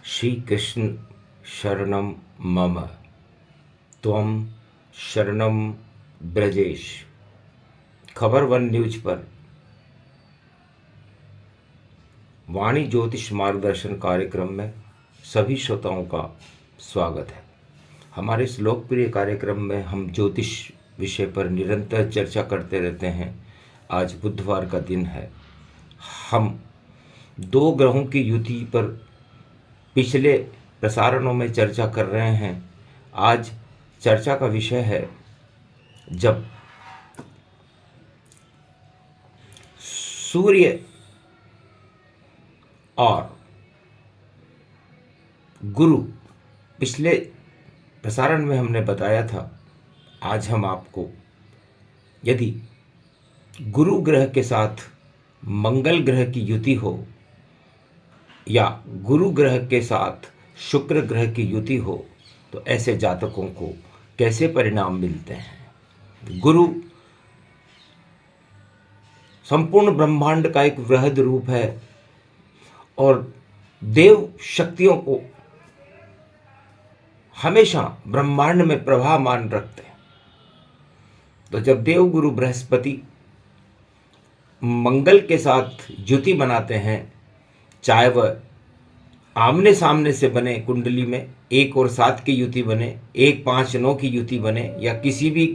श्री कृष्ण शरणम मम त्वम शरणम ब्रजेश। खबर वन न्यूज पर वाणी ज्योतिष मार्गदर्शन कार्यक्रम में सभी श्रोताओं का स्वागत है। हमारे इस लोकप्रिय कार्यक्रम में हम ज्योतिष विषय पर निरंतर चर्चा करते रहते हैं। आज बुधवार का दिन है। हम दो ग्रहों की युति पर पिछले प्रसारणों में चर्चा कर रहे हैं। आज चर्चा का विषय है जब सूर्य और गुरु, पिछले प्रसारण में हमने बताया था, आज हम आपको यदि गुरु ग्रह के साथ मंगल ग्रह की युति हो या गुरु ग्रह के साथ शुक्र ग्रह की युति हो तो ऐसे जातकों को कैसे परिणाम मिलते हैं। गुरु संपूर्ण ब्रह्मांड का एक वृहद रूप है और देव शक्तियों को हमेशा ब्रह्मांड में प्रभावमान रखते हैं। तो जब देव गुरु बृहस्पति मंगल के साथ युति बनाते हैं, चाहे वह आमने सामने से बने कुंडली में 1 और 7 की युति बने, 1 5 9 की युति बने, या किसी भी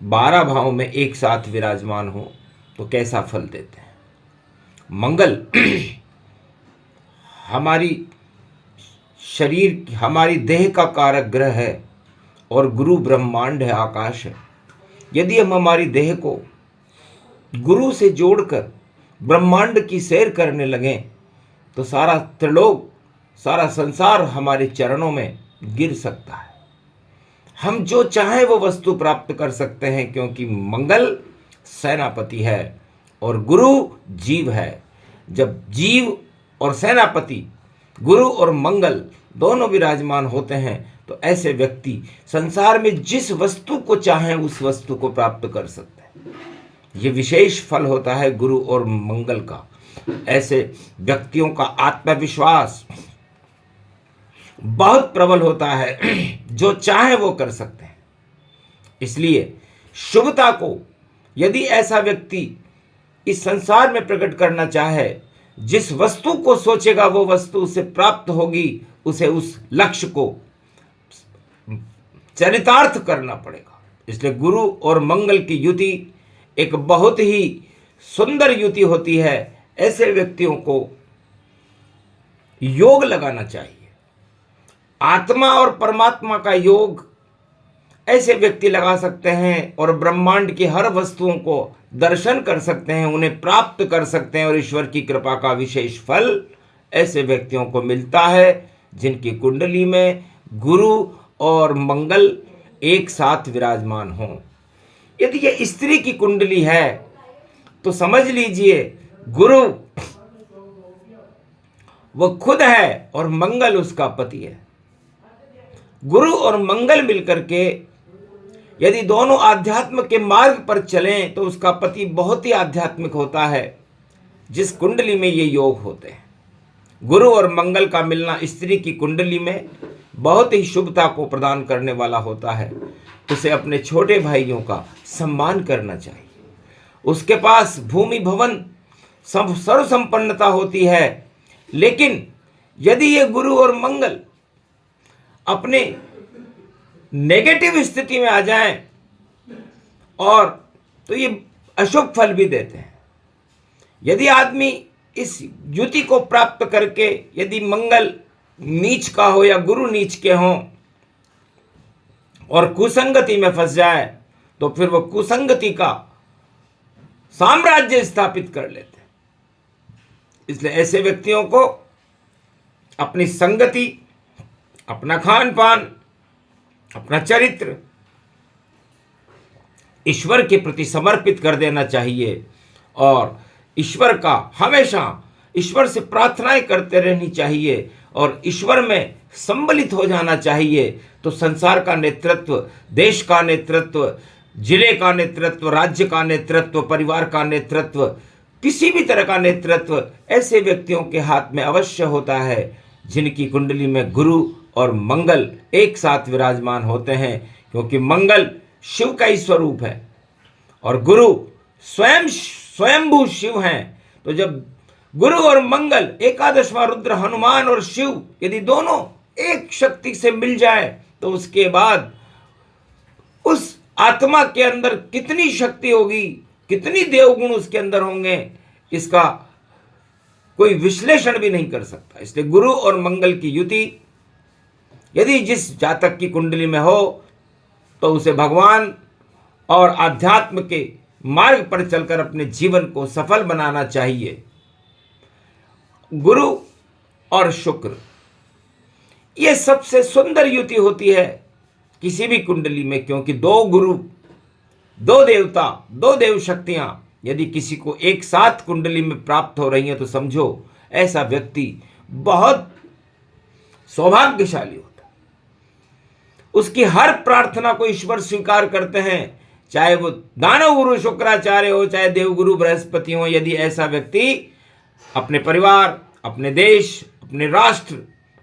12 भाव में एक साथ विराजमान हो तो कैसा फल देते हैं। मंगल हमारी शरीर, हमारी देह का कारक ग्रह है और गुरु ब्रह्मांड है, आकाश है। यदि हम हमारी देह को गुरु से जोड़कर ब्रह्मांड की सैर करने लगें तो सारा त्रिलोक, सारा संसार हमारे चरणों में गिर सकता है। हम जो चाहें वो वस्तु प्राप्त कर सकते हैं, क्योंकि मंगल सेनापति है और गुरु जीव है। जब जीव और सेनापति, गुरु और मंगल दोनों विराजमान होते हैं तो ऐसे व्यक्ति संसार में जिस वस्तु को चाहें उस वस्तु को प्राप्त कर सकते हैं। ये विशेष फल होता है गुरु और मंगल का। ऐसे व्यक्तियों का आत्मविश्वास बहुत प्रबल होता है, जो चाहे वो कर सकते हैं। इसलिए शुभता को यदि ऐसा व्यक्ति इस संसार में प्रकट करना चाहे, जिस वस्तु को सोचेगा वो वस्तु उसे प्राप्त होगी। उसे उस लक्ष्य को चरितार्थ करना पड़ेगा। इसलिए गुरु और मंगल की युति एक बहुत ही सुंदर युति होती है। ऐसे व्यक्तियों को योग लगाना चाहिए। आत्मा और परमात्मा का योग ऐसे व्यक्ति लगा सकते हैं और ब्रह्मांड की हर वस्तुओं को दर्शन कर सकते हैं, उन्हें प्राप्त कर सकते हैं और ईश्वर की कृपा का विशेष फल ऐसे व्यक्तियों को मिलता है जिनकी कुंडली में गुरु और मंगल एक साथ विराजमान हों। यदि ये स्त्री की कुंडली है तो समझ लीजिए गुरु वो खुद है और मंगल उसका पति है। गुरु और मंगल मिलकर के यदि दोनों आध्यात्म के मार्ग पर चलें तो उसका पति बहुत ही आध्यात्मिक होता है। जिस कुंडली में ये योग होते हैं, गुरु और मंगल का मिलना स्त्री की कुंडली में बहुत ही शुभता को प्रदान करने वाला होता है। उसे अपने छोटे भाइयों का सम्मान करना चाहिए। उसके पास भूमि भवन सर्व संपन्नता होती है, लेकिन यदि ये गुरु और मंगल अपने नेगेटिव स्थिति में आ जाएं और तो ये अशुभ फल भी देते हैं। यदि आदमी इस युति को प्राप्त करके यदि मंगल नीच का हो या गुरु नीच के हों और कुसंगति में फंस जाए तो फिर वो कुसंगति का साम्राज्य स्थापित कर लेते हैं। इसलिए ऐसे व्यक्तियों को अपनी संगति, अपना खान पान, अपना चरित्र ईश्वर के प्रति समर्पित कर देना चाहिए और ईश्वर का हमेशा ईश्वर से प्रार्थनाएं करते रहनी चाहिए और ईश्वर में सम्मिलित हो जाना चाहिए। तो संसार का नेतृत्व, देश का नेतृत्व, जिले का नेतृत्व, राज्य का नेतृत्व, परिवार का नेतृत्व किसी भी तरह का नेतृत्व ऐसे व्यक्तियों के हाथ में अवश्य होता है जिनकी कुंडली में गुरु और मंगल एक साथ विराजमान होते हैं, क्योंकि मंगल शिव का ही स्वरूप है और गुरु स्वयंभू शिव हैं। तो जब गुरु और मंगल, एकादशवां रुद्र हनुमान और शिव, यदि दोनों एक शक्ति से मिल जाए तो उसके बाद उस आत्मा के अंदर कितनी शक्ति होगी, कितनी देवगुण उसके अंदर होंगे, इसका कोई विश्लेषण भी नहीं कर सकता। इसलिए गुरु और मंगल की युति यदि जिस जातक की कुंडली में हो तो उसे भगवान और आध्यात्म के मार्ग पर चलकर अपने जीवन को सफल बनाना चाहिए। गुरु और शुक्र, ये सबसे सुंदर युति होती है किसी भी कुंडली में, क्योंकि दो गुरु, दो देवता, दो देव शक्तियां यदि किसी को एक साथ कुंडली में प्राप्त हो रही हैं तो समझो ऐसा व्यक्ति बहुत सौभाग्यशाली होता है। उसकी हर प्रार्थना को ईश्वर स्वीकार करते हैं, चाहे वो दानव गुरु शुक्राचार्य हो, चाहे देवगुरु बृहस्पति हो। यदि ऐसा व्यक्ति अपने परिवार, अपने देश, अपने राष्ट्र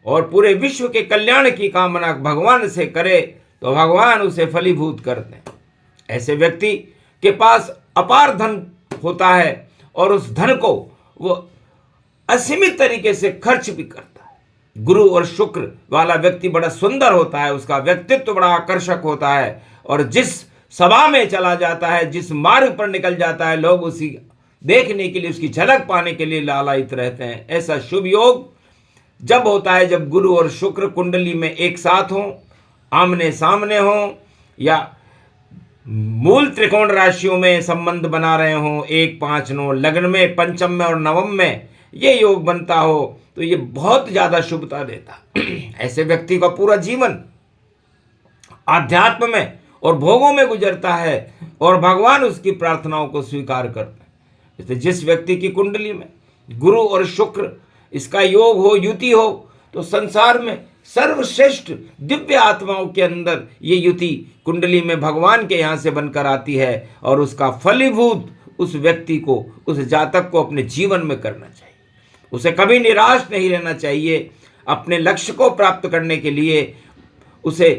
और पूरे विश्व के कल्याण की कामना भगवान से करे तो भगवान उसे फलीभूत करते हैं। ऐसे व्यक्ति के पास अपार धन होता है और उस धन को वो असीमित तरीके से खर्च भी करता है। गुरु और शुक्र वाला व्यक्ति बड़ा सुंदर होता है, उसका व्यक्तित्व बड़ा आकर्षक होता है और जिस सभा में चला जाता है, जिस मार्ग पर निकल जाता है, लोग उसी देखने के लिए, उसकी झलक पाने के लिए लालायित रहते हैं। ऐसा शुभ योग जब होता है जब गुरु और शुक्र कुंडली में एक साथ हों, आमने सामने हों या मूल त्रिकोण राशियों में संबंध बना रहे हों, 1, 5, 9 लग्न में, पंचम में और नवम में ये योग बनता हो तो ये बहुत ज़्यादा शुभता देता। ऐसे व्यक्ति का पूरा जीवन आध्यात्म में और भोगों में गुजरता है और भगवान उसकी प्रार्थनाओं को स्वीकार करते हैं। इसलिए जिस व्यक्ति की कुंडली में गुरु और शुक्र इसका योग हो, युति हो, तो संसार में सर्वश्रेष्ठ दिव्य आत्माओं के अंदर ये युति कुंडली में भगवान के यहाँ से बनकर आती है और उसका फलीभूत उस व्यक्ति को, उस जातक को अपने जीवन में करना चाहिए। उसे कभी निराश नहीं रहना चाहिए। अपने लक्ष्य को प्राप्त करने के लिए उसे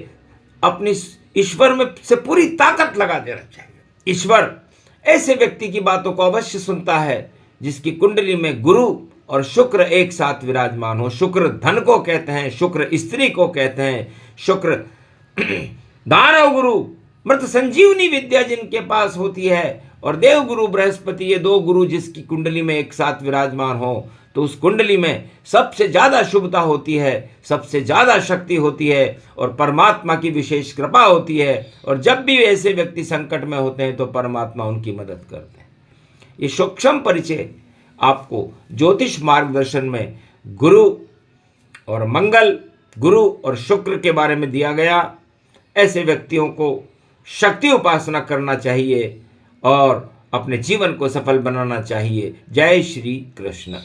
अपनी ईश्वर में से पूरी ताकत लगा देना चाहिए। ईश्वर ऐसे व्यक्ति की बातों को अवश्य सुनता है जिसकी कुंडली में गुरु और शुक्र एक साथ विराजमान हो। शुक्र धन को कहते हैं, शुक्र स्त्री को कहते हैं, शुक्र दानव गुरु, मृत संजीवनी विद्या जिनके पास होती है, और देव गुरु बृहस्पति, ये दो गुरु जिसकी कुंडली में एक साथ विराजमान हो तो उस कुंडली में सबसे ज़्यादा शुभता होती है, सबसे ज़्यादा शक्ति होती है और परमात्मा की विशेष कृपा होती है। और जब भी ऐसे व्यक्ति संकट में होते हैं तो परमात्मा उनकी मदद करते हैं। ये सूक्ष्म परिचय आपको ज्योतिष मार्गदर्शन में गुरु और मंगल, गुरु और शुक्र के बारे में दिया गया। ऐसे व्यक्तियों को शक्ति उपासना करना चाहिए और अपने जीवन को सफल बनाना चाहिए। जय श्री कृष्ण।